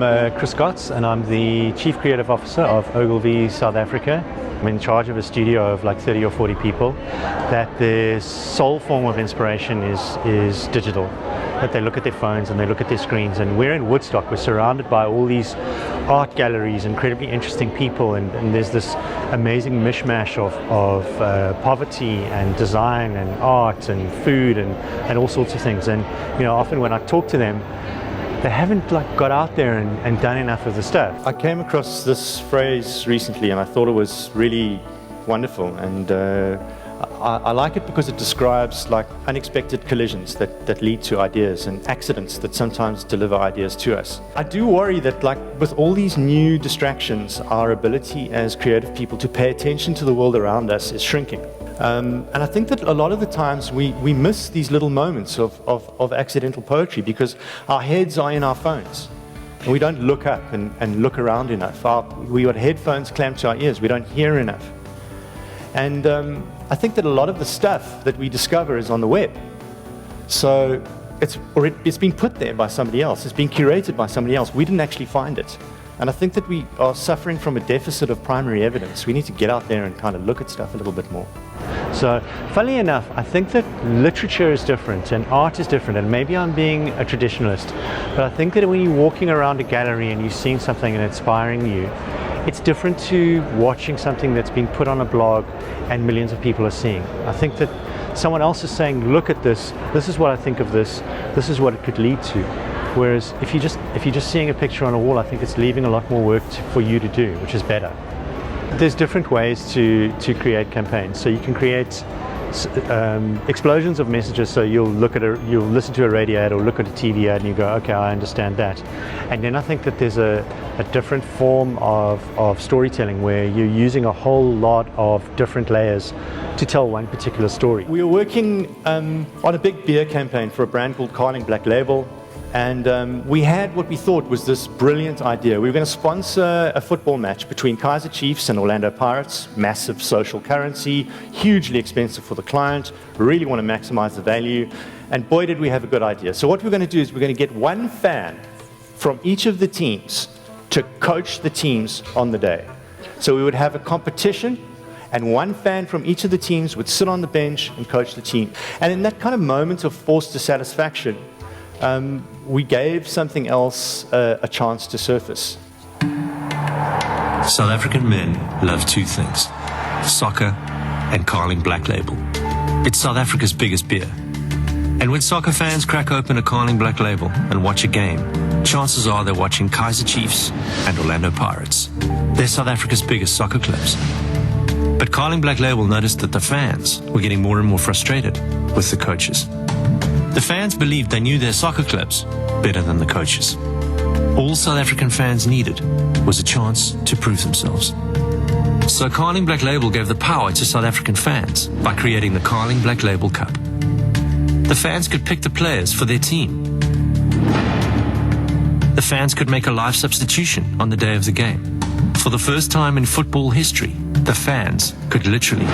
Chris Gotz, and I'm the Chief Creative Officer of Ogilvy South Africa. I'm in charge of a studio of like 30 or 40 people, that their sole form of inspiration is digital. That they look at their phones and they look at their screens. And we're in Woodstock, we're surrounded by all these art galleries, incredibly interesting people, and there's this amazing mishmash of poverty and design and art and food and all sorts of things. And you know, often when I talk to them, they haven't got out there and done enough of the stuff. I came across this phrase recently and I thought it was really wonderful, and I like it because it describes like unexpected collisions that lead to ideas, and accidents that sometimes deliver ideas to us. I do worry that with all these new distractions, our ability as creative people to pay attention to the world around us is shrinking. And I think that a lot of the times we miss these little moments of accidental poetry because our heads are in our phones and we don't look up and look around enough. We got headphones clamped to our ears, we don't hear enough. And I think that a lot of the stuff that we discover is on the web. So it's been put there by somebody else, it's been curated by somebody else. We didn't actually find it. And I think that we are suffering from a deficit of primary evidence. We need to get out there and kind of look at stuff a little bit more. So, funnily enough, I think that literature is different and art is different, and maybe I'm being a traditionalist, but I think that when you're walking around a gallery and you're seeing something and inspiring you, it's different to watching something that's been put on a blog and millions of people are seeing. I think that someone else is saying, look at this is what I think of this is what it could lead to. Whereas if you're just seeing a picture on a wall, I think it's leaving a lot more work for you to do, which is better. There's different ways to create campaigns. So you can create explosions of messages. So you'll listen to a radio ad or look at a TV ad and you go, okay, I understand that. And then I think that there's a different form of storytelling where you're using a whole lot of different layers to tell one particular story. We were working on a big beer campaign for a brand called Carling Black Label. And we had what we thought was this brilliant idea. We were going to sponsor a football match between Kaizer Chiefs and Orlando Pirates, massive social currency, hugely expensive for the client, really want to maximize the value, and boy did we have a good idea. So what we're going to do is we're going to get one fan from each of the teams to coach the teams on the day. So we would have a competition, and one fan from each of the teams would sit on the bench and coach the team. And in that kind of moment of forced dissatisfaction, we gave something else a chance to surface. South African men love two things: soccer and Carling Black Label. It's South Africa's biggest beer. And when soccer fans crack open a Carling Black Label and watch a game, chances are they're watching Kaizer Chiefs and Orlando Pirates. They're South Africa's biggest soccer clubs. But Carling Black Label noticed that the fans were getting more and more frustrated with the coaches. The fans believed they knew their soccer clubs better than the coaches. All South African fans needed was a chance to prove themselves. So Carling Black Label gave the power to South African fans by creating the Carling Black Label Cup. The fans could pick the players for their team. The fans could make a live substitution on the day of the game. For the first time in football history, the fans could literally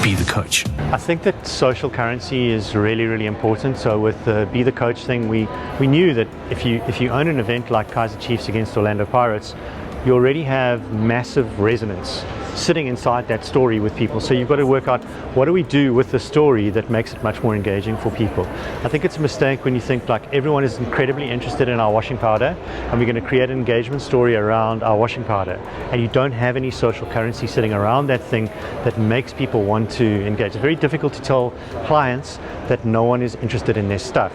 be the coach. I think that social currency is really, really important. So with the Be the Coach thing, we knew that if you own an event like Kaizer Chiefs against Orlando Pirates, you already have massive resonance sitting inside that story with people. So you've got to work out, what do we do with the story that makes it much more engaging for people? I think it's a mistake when you think like everyone is incredibly interested in our washing powder and we're going to create an engagement story around our washing powder, and you don't have any social currency sitting around that thing that makes people want to engage. It's very difficult to tell clients that no one is interested in their stuff.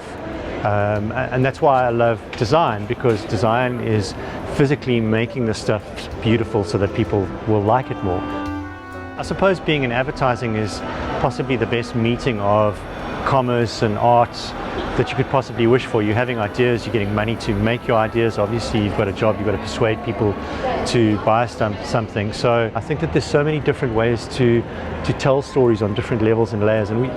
And that's why I love design, because design is physically making the stuff beautiful so that people will like it more. I suppose being in advertising is possibly the best meeting of commerce and art that you could possibly wish for. You're having ideas, you're getting money to make your ideas. Obviously you've got a job, you've got to persuade people to buy something. So I think that there's so many different ways to tell stories on different levels and layers. And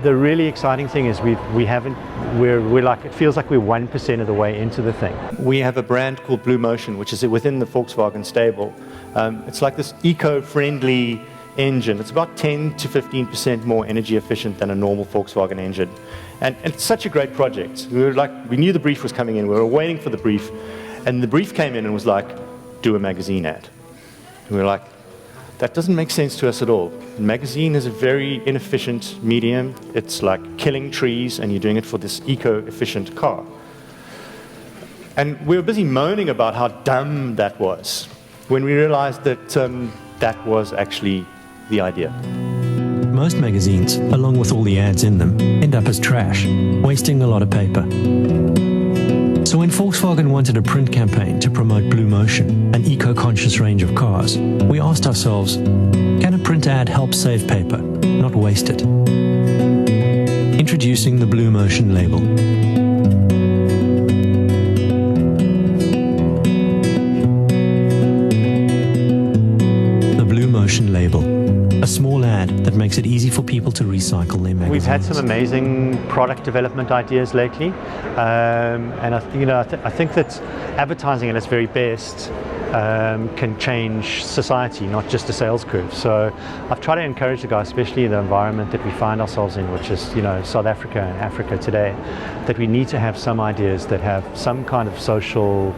the really exciting thing is we're like, it feels like we're 1% of the way into the thing. We have a brand called BLUEMOTION, which is within the Volkswagen stable. It's like this eco-friendly engine. It's about 10 to 15% more energy efficient than a normal Volkswagen engine. And it's such a great project. We knew the brief was coming in, we were waiting for the brief, And the brief came in and was like, do a magazine ad. And we were like, that doesn't make sense to us at all. A magazine is a very inefficient medium. It's like killing trees, and you're doing it for this eco-efficient car. And we were busy moaning about how dumb that was when we realized that that was actually the idea. Most magazines, along with all the ads in them, end up as trash, wasting a lot of paper. So when Volkswagen wanted a print campaign to promote BLUEMOTION, an eco-conscious range of cars, we asked ourselves, can a print ad help save paper, not waste it? Introducing the BLUEMOTION label. The BLUEMOTION label. A small ad that makes it easy for people to recycle their magazines. We've had some amazing product development ideas lately, and I think that advertising at its very best can change society, not just a sales curve. So I've tried to encourage the guys, especially in the environment that we find ourselves in, which is South Africa and Africa today, that we need to have some ideas that have some kind of social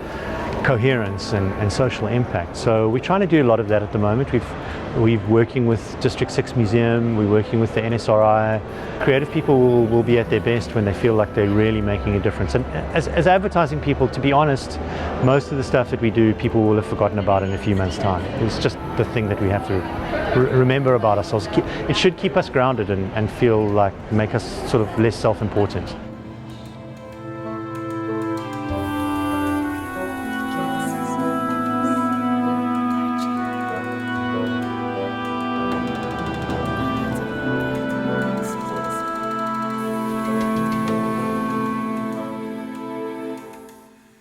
coherence and social impact. So we're trying to do a lot of that at the moment. We're working with District 6 Museum, we're working with the NSRI. Creative people will be at their best when they feel like they're really making a difference. And as advertising people, to be honest, most of the stuff that we do, people will have forgotten about in a few months' time. It's just the thing that we have to remember about ourselves. It should keep us grounded and feel like, make us sort of less self-important.